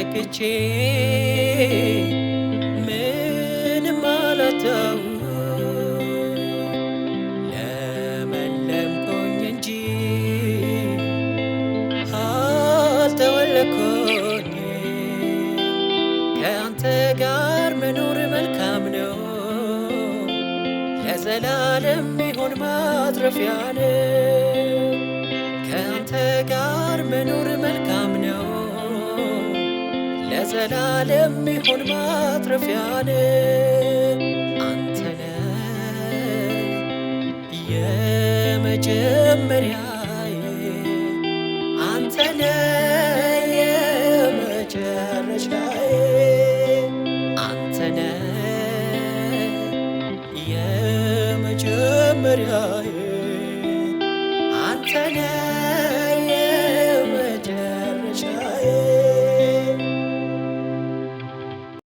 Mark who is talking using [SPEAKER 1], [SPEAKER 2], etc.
[SPEAKER 1] ተክቼ ምንም አላጣው ለመለምኩኝ እንጂ አልተወለድኩኝ። ከአንተ ጋር መኖር መልካም ነው፣ ለዘላለም ቢሆን ማትረፊያ ነው። ከአንተ ጋር መኖር መልካም ነው፣ ለዘላለም ቢሆን ማትረፊያ ነው። አንተ ነህ የመጀመሪያ